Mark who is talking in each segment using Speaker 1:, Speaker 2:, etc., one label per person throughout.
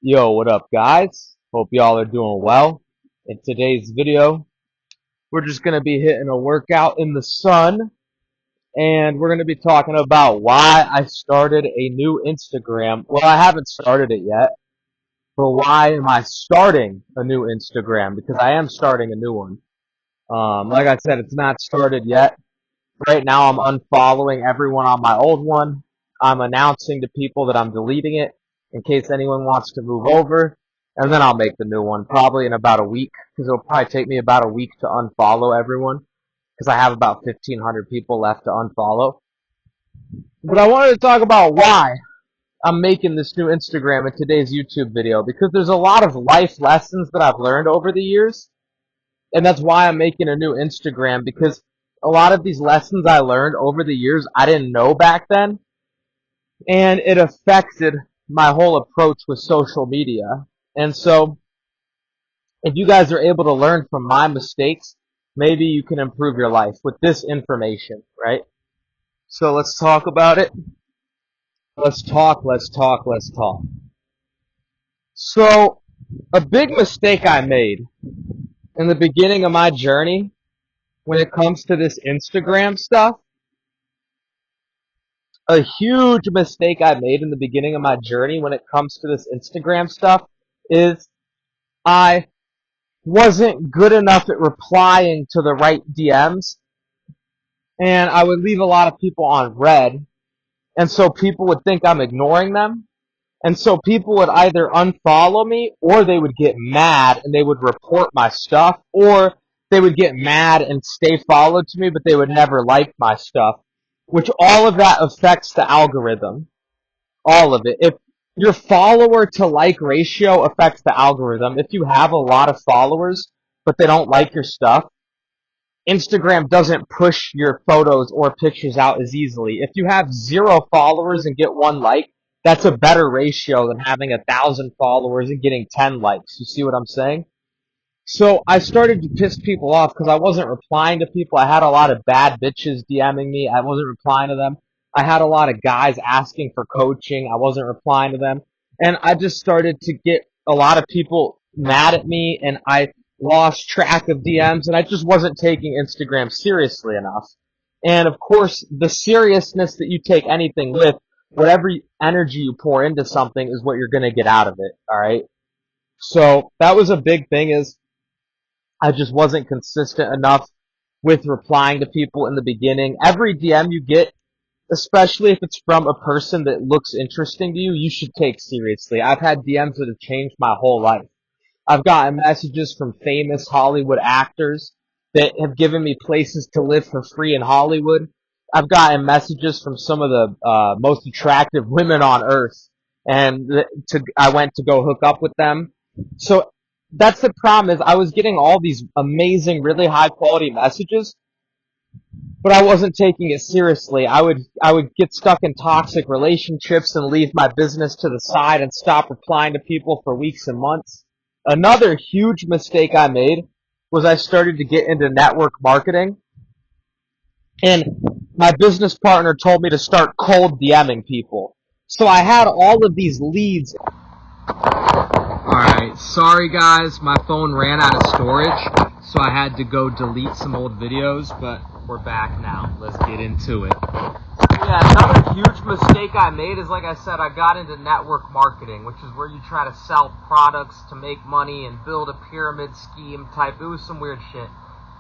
Speaker 1: Yo, what up, guys? Hope y'all are doing well. In today's video, we're just going to be hitting a workout in the sun, and we're going to be talking about why I started a new Instagram. Well, I haven't started it yet, but why am I starting a new Instagram? Because I am starting a new one. Like I said, it's not started yet. Right now, I'm unfollowing everyone on my old one. I'm announcing to people that I'm deleting it in case anyone wants to move over. And then I'll make the new one probably in about a week because it'll probably take me about a week to unfollow everyone because I have about 1,500 people left to unfollow. But I wanted to talk about why I'm making this new Instagram in today's YouTube video because there's a lot of life lessons that I've learned over the years. And that's why I'm making a new Instagram because a lot of these lessons I learned over the years I didn't know back then, and it affected my whole approach with social media. And so, if you guys are able to learn from my mistakes, maybe you can improve your life with this information, right? So let's talk about it. Let's talk. So, a big mistake I made in the beginning of my journey when it comes to this Instagram stuff, a huge mistake I made in the beginning of my journey when it comes to this Instagram stuff is I wasn't good enough at replying to the right DMs, and I would leave a lot of people on red, and so people would think I'm ignoring them, and so people would either unfollow me, or they would get mad and they would report my stuff, or they would get mad and stay followed to me, but they would never like my stuff, which all of that affects the algorithm. All of it. If your follower to like ratio affects the algorithm, if you have a lot of followers but they don't like your stuff, Instagram doesn't push your photos or pictures out as easily. If you have 0 followers and get 1 like, that's a better ratio than having 1,000 followers and getting 10 likes. You see what I'm saying? So I started to piss people off because I wasn't replying to people. I had a lot of bad bitches DMing me. I wasn't replying to them. I had a lot of guys asking for coaching. I wasn't replying to them. And I just started to get a lot of people mad at me, and I lost track of DMs, and I just wasn't taking Instagram seriously enough. And of course, the seriousness that you take anything with, whatever energy you pour into something is what you're going to get out of it, alright? So that was a big thing, is I just wasn't consistent enough with replying to people in the beginning. Every DM you get, especially if it's from a person that looks interesting to you, you should take seriously. I've had DMs that have changed my whole life. I've gotten messages from famous Hollywood actors that have given me places to live for free in Hollywood. I've gotten messages from some of the most attractive women on earth, and I went to go hook up with them. So that's the problem, is I was getting all these amazing, really high quality messages, but I wasn't taking it seriously. I would get stuck in toxic relationships and leave my business to the side and stop replying to people for weeks and months. Another huge mistake I made was I started to get into network marketing, and my business partner told me to start cold DMing people. So I had all of these leads. Alright, sorry guys, my phone ran out of storage, so I had to go delete some old videos, but we're back now. Let's get into it. Yeah, another huge mistake I made is, like I said, I got into network marketing, which is where you try to sell products to make money and build a pyramid scheme type. It was some weird shit.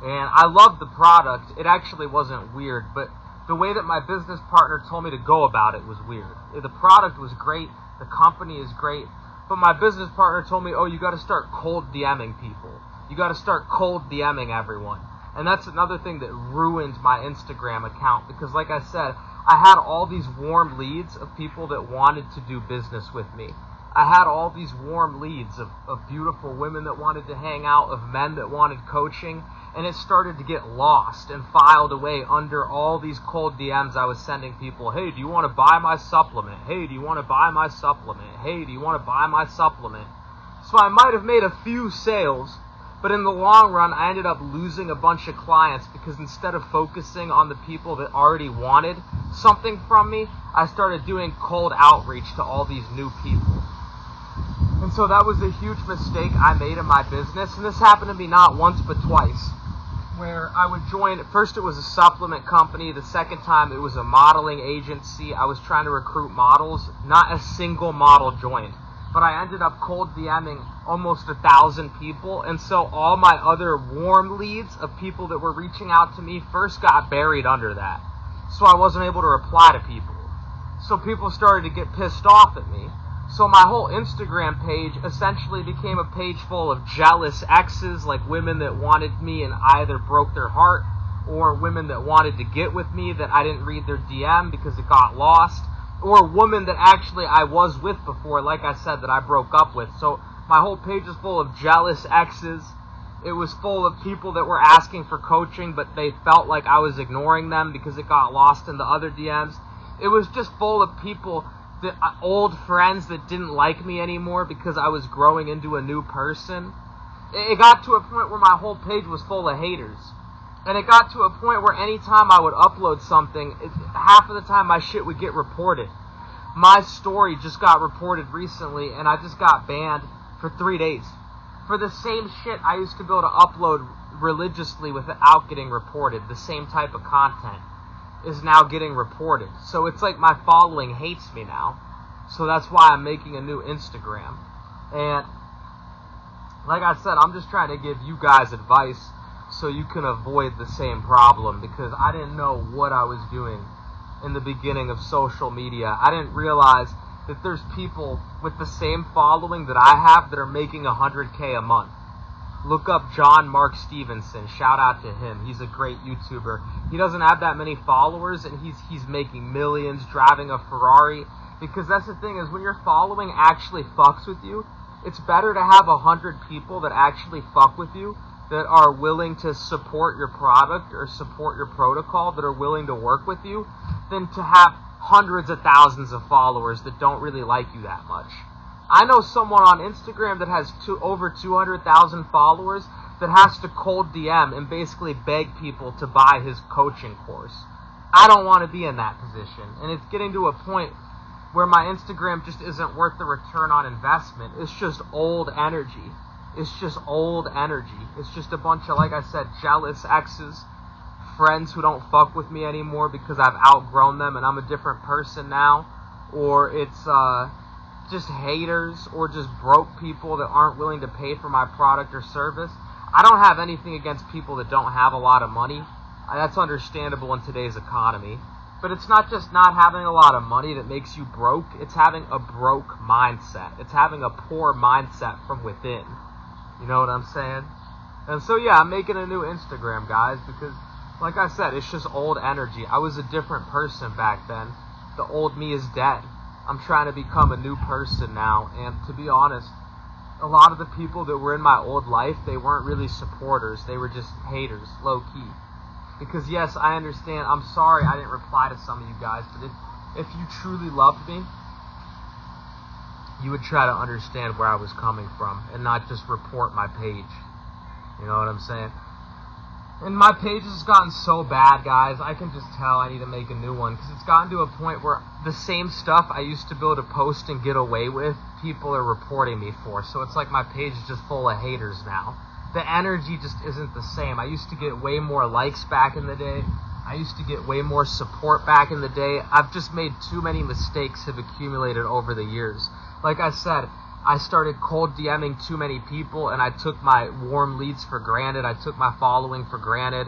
Speaker 1: And I loved the product. It actually wasn't weird, but the way that my business partner told me to go about it was weird. The product was great, the company is great, but my business partner told me, oh, you got to start cold DMing people. You got to start cold DMing everyone. And that's another thing that ruined my Instagram account, because like I said, I had all these warm leads of people that wanted to do business with me. I had all these warm leads of beautiful women that wanted to hang out, of men that wanted coaching, and it started to get lost and filed away under all these cold DMs I was sending people. Hey, do you want to buy my supplement? Hey, do you want to buy my supplement? Hey, do you want to buy my supplement? So I might have made a few sales, but in the long run, I ended up losing a bunch of clients because instead of focusing on the people that already wanted something from me, I started doing cold outreach to all these new people. And so that was a huge mistake I made in my business, and this happened to me not once but twice, where I would join. First it was a supplement company, the second time it was a modeling agency. I was trying to recruit models. Not a single model joined, but I ended up cold DMing almost 1,000 people, and so all my other warm leads of people that were reaching out to me first got buried under that. So I wasn't able to reply to people. So people started to get pissed off at me. So my whole Instagram page essentially became a page full of jealous exes, like women that wanted me and either broke their heart, or women that wanted to get with me that I didn't read their DM because it got lost, or women that actually I was with before, like I said, that I broke up with. So my whole page is full of jealous exes. It was full of people that were asking for coaching, but they felt like I was ignoring them because it got lost in the other DMs. It was just full of people, that old friends that didn't like me anymore because I was growing into a new person. It got to a point where my whole page was full of haters. And it got to a point where anytime I would upload something, half of the time my shit would get reported. My story just got reported recently, and I just got banned for 3 days. For the same shit I used to be able to upload religiously without getting reported, the same type of content is now getting reported. So it's like my following hates me now. So that's why I'm making a new Instagram. And like I said, I'm just trying to give you guys advice so you can avoid the same problem, because I didn't know what I was doing in the beginning of social media. I didn't realize that there's people with the same following that I have that are making 100K a month. Look up John Mark Stevenson. Shout out to him. He's a great YouTuber. He doesn't have that many followers, and he's making millions, driving a Ferrari. Because that's the thing, is when your following actually fucks with you, it's better to have 100 people that actually fuck with you, that are willing to support your product or support your protocol, that are willing to work with you, than to have hundreds of thousands of followers that don't really like you that much. I know someone on Instagram that has over 200,000 followers that has to cold DM and basically beg people to buy his coaching course. I don't want to be in that position. And it's getting to a point where my Instagram just isn't worth the return on investment. It's just old energy. It's just old energy. It's just a bunch of, like I said, jealous exes, friends who don't fuck with me anymore because I've outgrown them and I'm a different person now. Or it's just haters, or just broke people that aren't willing to pay for my product or service. I don't have anything against people that don't have a lot of money. That's understandable in today's economy. But it's not just not having a lot of money that makes you broke. It's having a broke mindset. It's having a poor mindset from within. You know what I'm saying? And so yeah, I'm making a new Instagram, guys, because like I said, it's just old energy. I was a different person back then. The old me is dead. I'm trying to become a new person now, and to be honest, a lot of the people that were in my old life, they weren't really supporters. They were just haters, low-key. Because yes, I understand. I'm sorry I didn't reply to some of you guys, but if you truly loved me, you would try to understand where I was coming from and not just report my page. You know what I'm saying? And my page has gotten so bad, guys, I can just tell I need to make a new one, because it's gotten to a point where the same stuff I used to be able to post and get away with, people are reporting me for. So it's like my page is just full of haters now. The energy just isn't the same. I used to get way more likes back in the day. I used to get way more support back in the day. I've just made too many mistakes have accumulated over the years. Like I said, I started cold DMing too many people, and I took my warm leads for granted. I took my following for granted.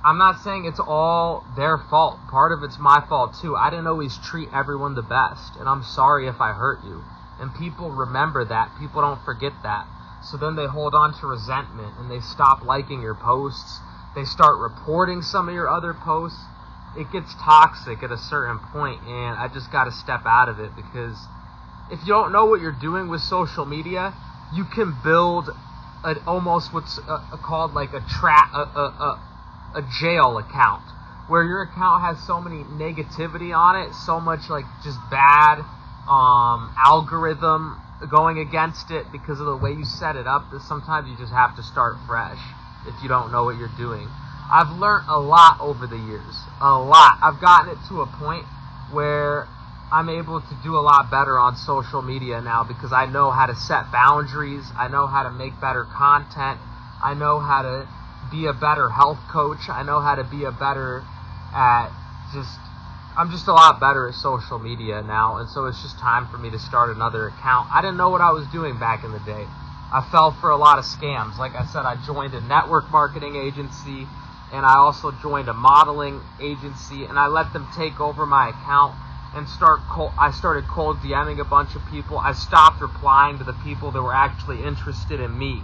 Speaker 1: I'm not saying it's all their fault. Part of it's my fault too. I didn't always treat everyone the best, and I'm sorry if I hurt you. And people remember that. People don't forget that. So then they hold on to resentment, and they stop liking your posts. They start reporting some of your other posts. It gets toxic at a certain point, and I just got to step out of it, because if you don't know what you're doing with social media, you can build almost what's called like a jail account, where your account has so many negativity on it, so much like just bad algorithm going against it because of the way you set it up, that sometimes you just have to start fresh if you don't know what you're doing. I've learned a lot over the years, a lot. I've gotten it to a point where I'm able to do a lot better on social media now because I know how to set boundaries. I know how to make better content. I know how to be a better health coach. I know how to be a better at I'm just a lot better at social media now, and so it's just time for me to start another account. I didn't know what I was doing back in the day. I fell for a lot of scams. Like I said, I joined a network marketing agency, and I also joined a modeling agency, and I let them take over my account and I started cold DMing a bunch of people. I stopped replying to the people that were actually interested in me.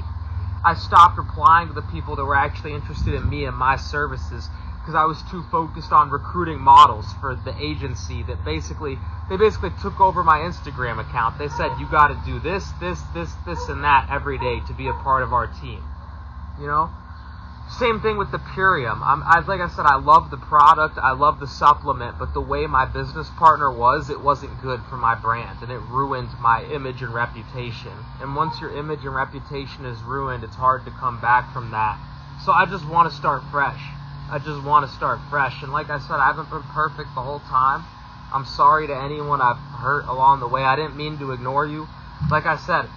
Speaker 1: I stopped replying to the people that were actually interested in me and my services because I was too focused on recruiting models for the agency that they basically took over my Instagram account. They said, you got to do this, and that every day to be a part of our team. You know? Same thing with the Purium. Like I said, I love the product, I love the supplement, but the way my business partner was, it wasn't good for my brand, and it ruined my image and reputation. And once your image and reputation is ruined, it's hard to come back from that. So I just want to start fresh. And like I said, I haven't been perfect the whole time. I'm sorry to anyone I've hurt along the way. I didn't mean to ignore you. Like I said,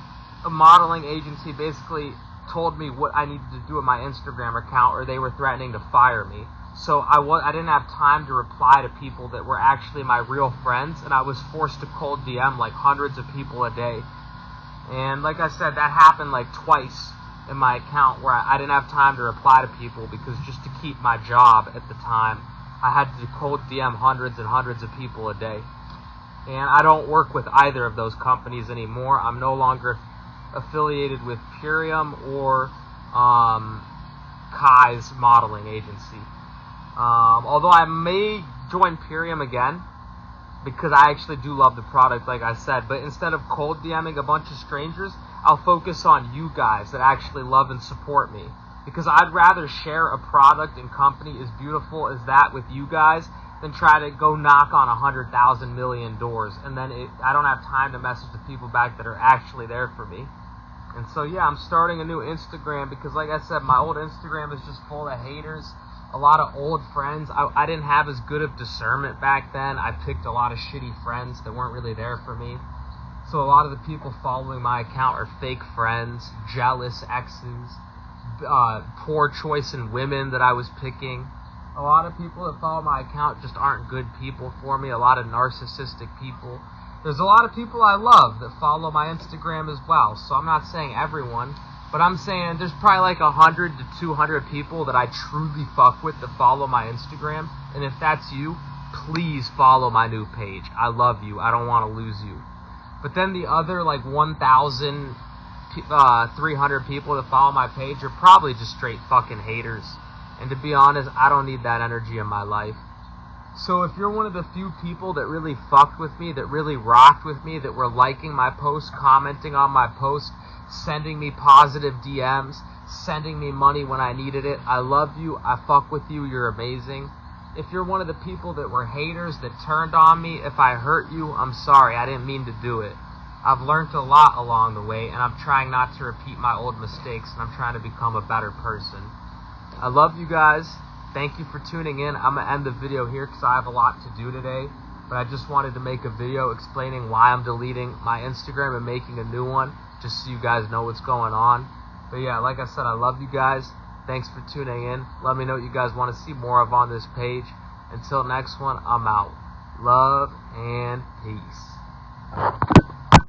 Speaker 1: a modeling agency basically told me what I needed to do with my Instagram account, or they were threatening to fire me. So I didn't have time to reply to people that were actually my real friends, and I was forced to cold DM like hundreds of people a day. And like I said, that happened like twice in my account where I didn't have time to reply to people because just to keep my job at the time, I had to cold DM hundreds and hundreds of people a day. And I don't work with either of those companies anymore. I'm no longer affiliated with Purium or Kai's modeling agency. Although I may join Purium again because I actually do love the product, like I said. But instead of cold DMing a bunch of strangers, I'll focus on you guys that actually love and support me. Because I'd rather share a product and company as beautiful as that with you guys than try to go knock on 100,000 million doors. And then I don't have time to message the people back that are actually there for me. And so, yeah, I'm starting a new Instagram because, like I said, my old Instagram is just full of haters, a lot of old friends. I didn't have as good of discernment back then. I picked a lot of shitty friends that weren't really there for me. So a lot of the people following my account are fake friends, jealous exes, poor choice in women that I was picking. A lot of people that follow my account just aren't good people for me, a lot of narcissistic people. There's a lot of people I love that follow my Instagram as well, so I'm not saying everyone, but I'm saying there's probably like 100 to 200 people that I truly fuck with that follow my Instagram, and if that's you, please follow my new page. I love you. I don't want to lose you. But then the other like 1,300 people that follow my page are probably just straight fucking haters. And to be honest, I don't need that energy in my life. So if you're one of the few people that really fucked with me, that really rocked with me, that were liking my posts, commenting on my posts, sending me positive DMs, sending me money when I needed it, I love you, I fuck with you, you're amazing. If you're one of the people that were haters, that turned on me, if I hurt you, I'm sorry, I didn't mean to do it. I've learned a lot along the way, and I'm trying not to repeat my old mistakes, and I'm trying to become a better person. I love you guys. Thank you for tuning in. I'm going to end the video here because I have a lot to do today, but I just wanted to make a video explaining why I'm deleting my Instagram and making a new one, just so you guys know what's going on. But yeah, like I said, I love you guys. Thanks for tuning in. Let me know what you guys want to see more of on this page. Until next one, I'm out. Love and peace.